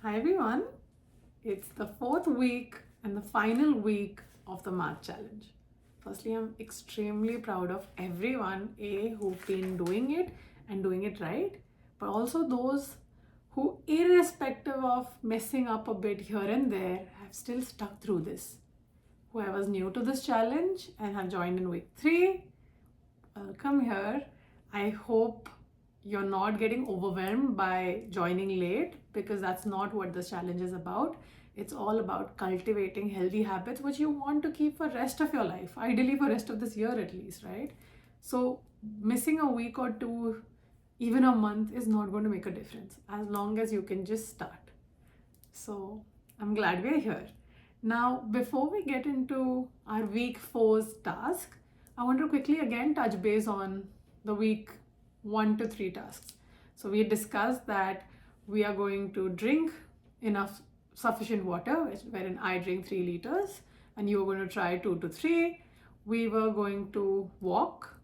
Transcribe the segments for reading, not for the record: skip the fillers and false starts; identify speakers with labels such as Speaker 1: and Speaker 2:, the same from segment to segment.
Speaker 1: Hi everyone, it's the fourth week and the final week of the math challenge. Firstly, I'm extremely proud of everyone, who've been doing it and doing it right, but also those who, irrespective of messing up a bit here and there, have still stuck through this. Whoever's new to this challenge and have joined in week 3, welcome here. I hope you're not getting overwhelmed by joining late, because that's not what this challenge is about. It's all about cultivating healthy habits which you want to keep for rest of your life, ideally for rest of this year at least, right? So missing a week or two, even a month, is not going to make a difference as long as you can just start. So I'm glad we're here. Now, before we get into our week 4's task, I want to quickly again touch base on the week 1 to 3 tasks. So we discussed that we are going to drink enough sufficient water, wherein I drink 3 liters and you are going to try 2 to 3. We were going to walk.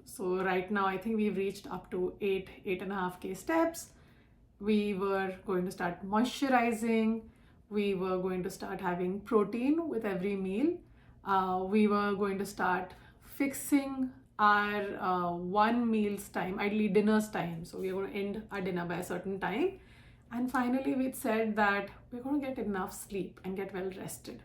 Speaker 1: So right now I think we've reached up to 8.5k steps. We were going to start moisturizing. We were going to start having protein with every meal. We were going to start fixing our one meal's time, ideally dinner's time. So we are going to end our dinner by a certain time. And finally, we said that we're going to get enough sleep and get well rested,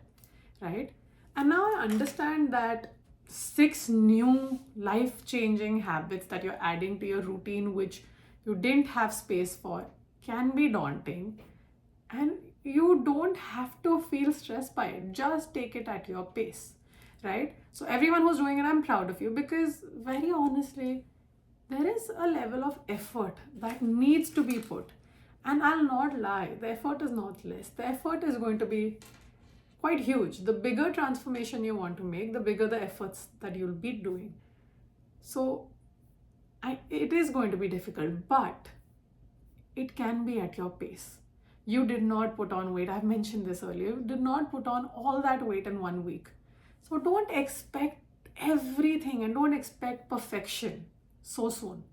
Speaker 1: right? And now I understand that 6 new life-changing habits that you're adding to your routine, which you didn't have space for, can be daunting. And you don't have to feel stressed by it. Just take it at your pace, right? So everyone who's doing it, I'm proud of you, because very honestly, there is a level of effort that needs to be put. And I'll not lie, the effort is not less. The effort is going to be quite huge. The bigger transformation you want to make, the bigger the efforts that you'll be doing. So it is going to be difficult, but it can be at your pace. You did not put on weight. I've mentioned this earlier. You did not put on all that weight in 1 week. So don't expect everything and don't expect perfection so soon.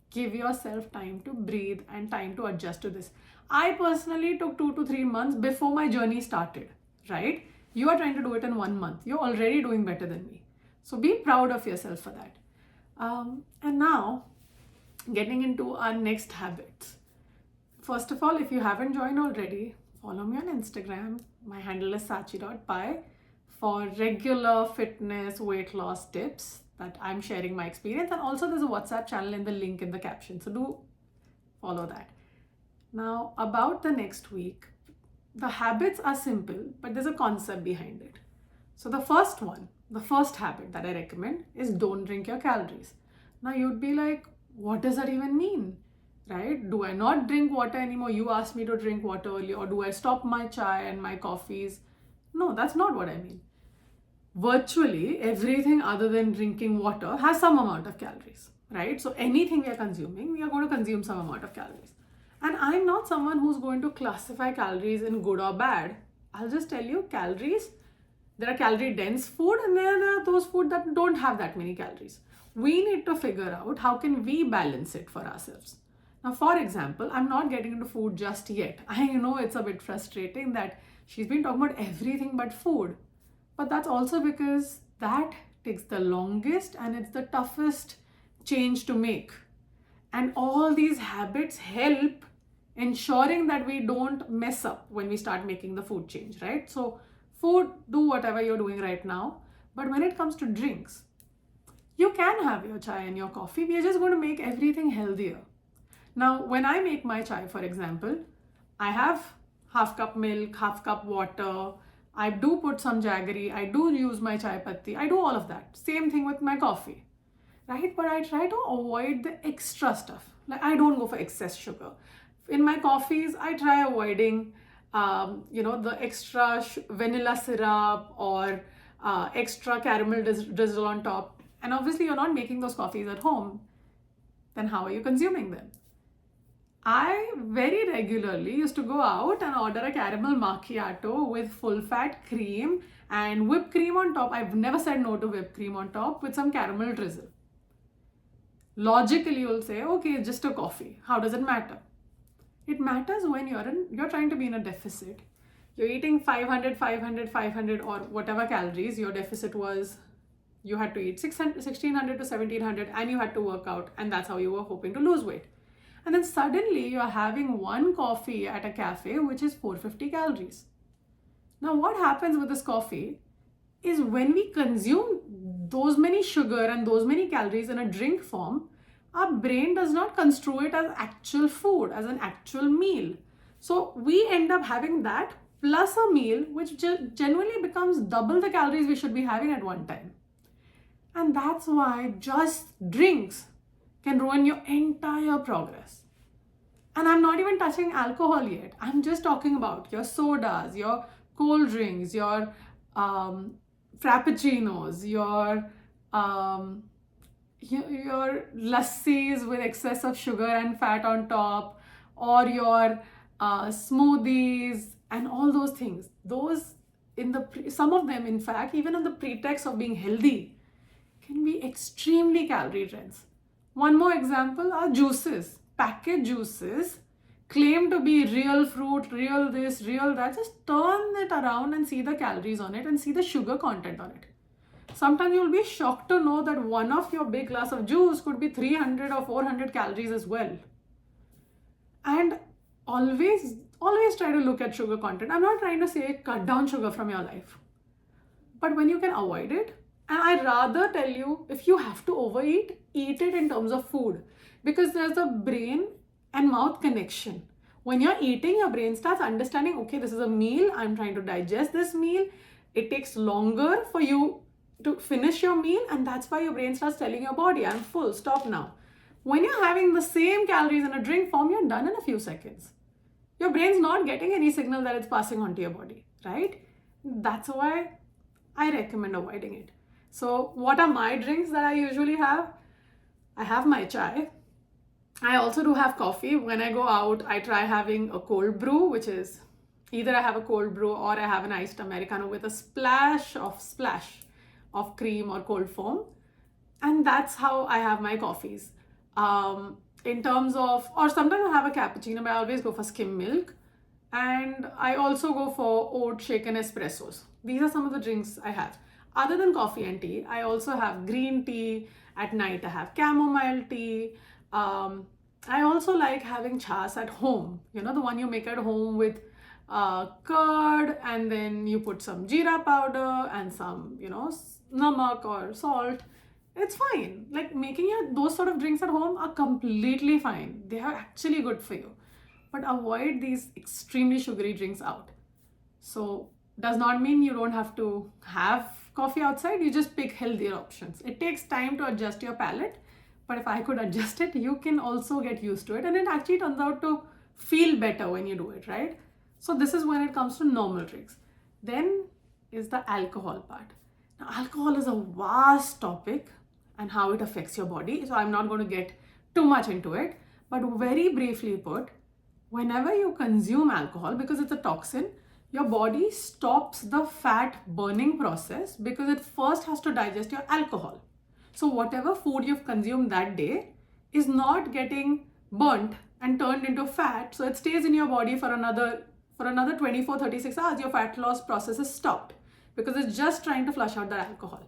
Speaker 1: Give yourself time to breathe and time to adjust to this. I personally took 2 to 3 months before my journey started, right? You are trying to do it in 1 month. You're already doing better than me. So be proud of yourself for that. And now, getting into our next habits. First of all, if you haven't joined already, follow me on Instagram. My handle is sachi.pi for regular fitness, weight loss tips that I'm sharing my experience. And also there's a WhatsApp channel in the link in the caption. So do follow that. Now, about the next week, the habits are simple, but there's a concept behind it. So the first habit that I recommend is don't drink your calories. Now you'd be like, what does that even mean? Right? Do I not drink water anymore? You asked me to drink water earlier. Or do I stop my chai and my coffees? No, that's not what I mean. Virtually everything other than drinking water has some amount of calories, right? So anything we are consuming, we are going to consume some amount of calories. And I'm not someone who's going to classify calories in good or bad. I'll just tell you, calories, there are calorie dense food and there are those food that don't have that many calories. We need to figure out how can we balance it for ourselves. Now, for example, I'm not getting into food just yet. I know it's a bit frustrating that she's been talking about everything but food. But that's also because that takes the longest and it's the toughest change to make. And all these habits help ensuring that we don't mess up when we start making the food change, right? So food, do whatever you're doing right now. But when it comes to drinks, you can have your chai and your coffee. We are just going to make everything healthier. Now, when I make my chai, for example, I have half cup milk, half cup water. I do put some jaggery. I do use my chai patti. I do all of that. Same thing with my coffee, right? But I try to avoid the extra stuff. Like I don't go for excess sugar. In my coffees, I try avoiding, the extra vanilla syrup or extra caramel drizzle on top. And obviously, you're not making those coffees at home. Then how are you consuming them? I very regularly used to go out and order a caramel macchiato with full fat cream and whipped cream on top. I've never said no to whipped cream on top with some caramel drizzle. Logically, you'll say, okay, just a coffee. How does it matter? It matters when you're trying to be in a deficit. You're eating 500, 500, 500 or whatever calories. Your deficit was you had to eat 600, 1600 to 1700 and you had to work out, and that's how you were hoping to lose weight. And then suddenly you're having one coffee at a cafe which is 450 calories. Now what happens with this coffee is when we consume those many sugar and those many calories in a drink form, our brain does not construe it as actual food, as an actual meal. So we end up having that plus a meal which genuinely becomes double the calories we should be having at one time. And that's why just drinks can ruin your entire progress. And I'm not even touching alcohol yet. I'm just talking about your sodas, your cold drinks, your frappuccinos, your lassis with excess of sugar and fat on top, or your smoothies and all those things. Those some of them, in fact, even on the pretext of being healthy, can be extremely calorie dense. One more example are juices. Packaged juices claim to be real fruit, real this, real that. Just turn it around and see the calories on it and see the sugar content on it. Sometimes you'll be shocked to know that one of your big glass of juice could be 300 or 400 calories as well. And always try to look at sugar content. I'm not trying to say cut down sugar from your life. But when you can avoid it, and I'd rather tell you, if you have to overeat, eat it in terms of food. Because there's a brain and mouth connection. When you're eating, your brain starts understanding, okay, this is a meal, I'm trying to digest this meal. It takes longer for you to finish your meal, and that's why your brain starts telling your body, I'm full, stop now. When you're having the same calories in a drink form, you're done in a few seconds. Your brain's not getting any signal that it's passing on to your body, right? That's why I recommend avoiding it. So what are my drinks that I usually have? I have my chai. I also do have coffee. When I go out, I try having a cold brew, which is either I have a cold brew or I have an iced Americano with a splash of cream or cold foam. And that's how I have my coffees. In terms of, or sometimes I have a cappuccino, but I always go for skim milk. And I also go for oat shaken espressos. These are some of the drinks I have. Other than coffee and tea, I also have green tea. At night, I have chamomile tea. I also like having chas at home. You know, the one you make at home with curd, and then you put some jeera powder and some, namak or salt. It's fine. Like making those sort of drinks at home are completely fine. They are actually good for you. But avoid these extremely sugary drinks out. So does not mean you don't have to have coffee outside. You just pick healthier options. It takes time to adjust your palate, but if I could adjust it, you can also get used to it, and it actually turns out to feel better when you do it, right? So this is when it comes to normal drinks. Then is the alcohol part. Now alcohol is a vast topic and how it affects your body, so I'm not going to get too much into it, but very briefly put, whenever you consume alcohol, because it's a toxin, your body stops the fat burning process because it first has to digest your alcohol. So whatever food you've consumed that day is not getting burnt and turned into fat. So it stays in your body for another 24, 36 hours. Your fat loss process is stopped because it's just trying to flush out the alcohol,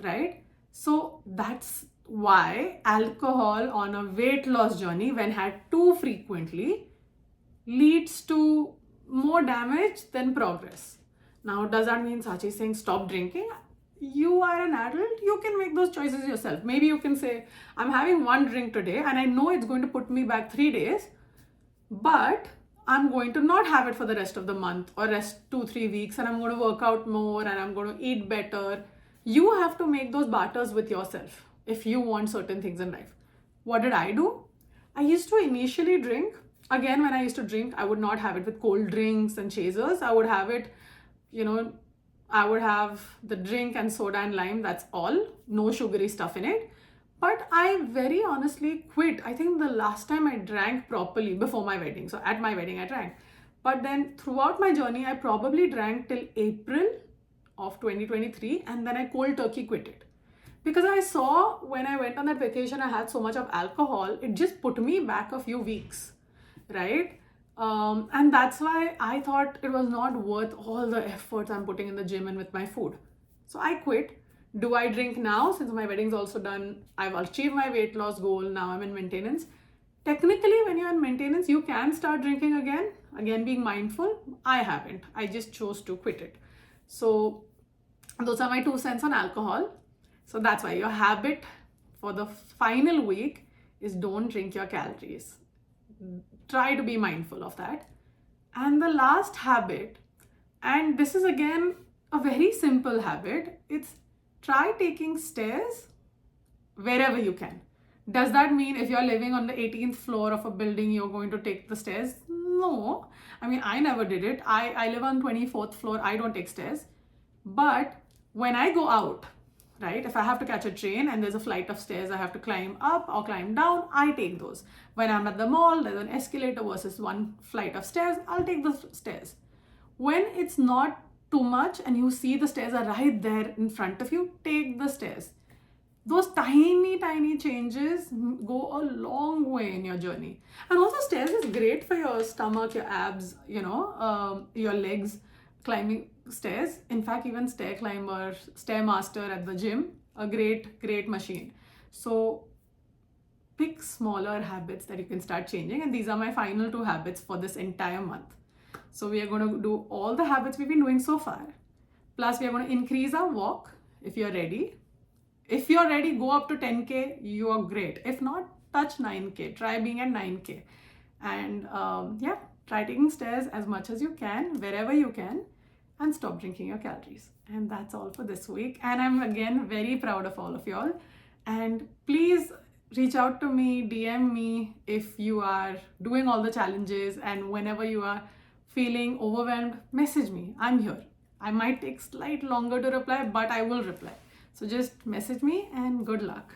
Speaker 1: right? So that's why alcohol on a weight loss journey, when had too frequently, leads to more damage than progress. Now, does that mean Sachi is saying stop drinking? You are an adult, you can make those choices yourself. Maybe you can say, I'm having one drink today and I know it's going to put me back 3 days, but I'm going to not have it for the rest of the month or rest 2-3 weeks, and I'm going to work out more and I'm going to eat better. You have to make those barters with yourself if you want certain things in life. What did I do? I used to initially drink. Again, when I used to drink, I would not have it with cold drinks and chasers. I would have it, I would have the drink and soda and lime. That's all. No sugary stuff in it. But I very honestly quit. I think the last time I drank properly before my wedding. So at my wedding, I drank. But then throughout my journey, I probably drank till April of 2023. And then I cold turkey quit it. Because I saw when I went on that vacation, I had so much of alcohol. It just put me back a few weeks. Right? And that's why I thought it was not worth all the efforts I'm putting in the gym and with my food. So I quit. Do I drink now? Since my wedding's also done, I've achieved my weight loss goal. Now I'm in maintenance. Technically, when you're in maintenance, you can start drinking again. Again, being mindful. I haven't. I just chose to quit it. So those are my 2 cents on alcohol. So that's why your habit for the final week is don't drink your calories. Try to be mindful of that. And the last habit, and this is again a very simple habit, it's try taking stairs wherever you can. Does that mean if you're living on the 18th floor of a building, you're going to take the stairs? No. I mean, I never did it. I live on 24th floor. I don't take stairs. But when I go out, right, if I have to catch a train and there's a flight of stairs I have to climb up or climb down, I take those. When I'm at the mall, there's an escalator versus one flight of stairs, I'll take the stairs. When it's not too much and you see the stairs are right there in front of you, take the stairs. Those tiny changes go a long way in your journey. And also stairs is great for your stomach, your abs, your legs, climbing stairs. In fact, even Stairmaster at the gym, a great machine. So pick smaller habits that you can start changing. And these are my final 2 habits for this entire month. So we are going to do all the habits we've been doing so far. Plus, we are going to increase our walk if you're ready. If you're ready, go up to 10K, you are great. If not, touch 9K. Try being at 9K. And try taking stairs as much as you can, wherever you can, and stop drinking your calories. And that's all for this week. And I'm again very proud of all of y'all. And please reach out to me, DM me if you are doing all the challenges, and whenever you are feeling overwhelmed, message me. I'm here. I might take slightly longer to reply, but I will reply. So just message me and good luck.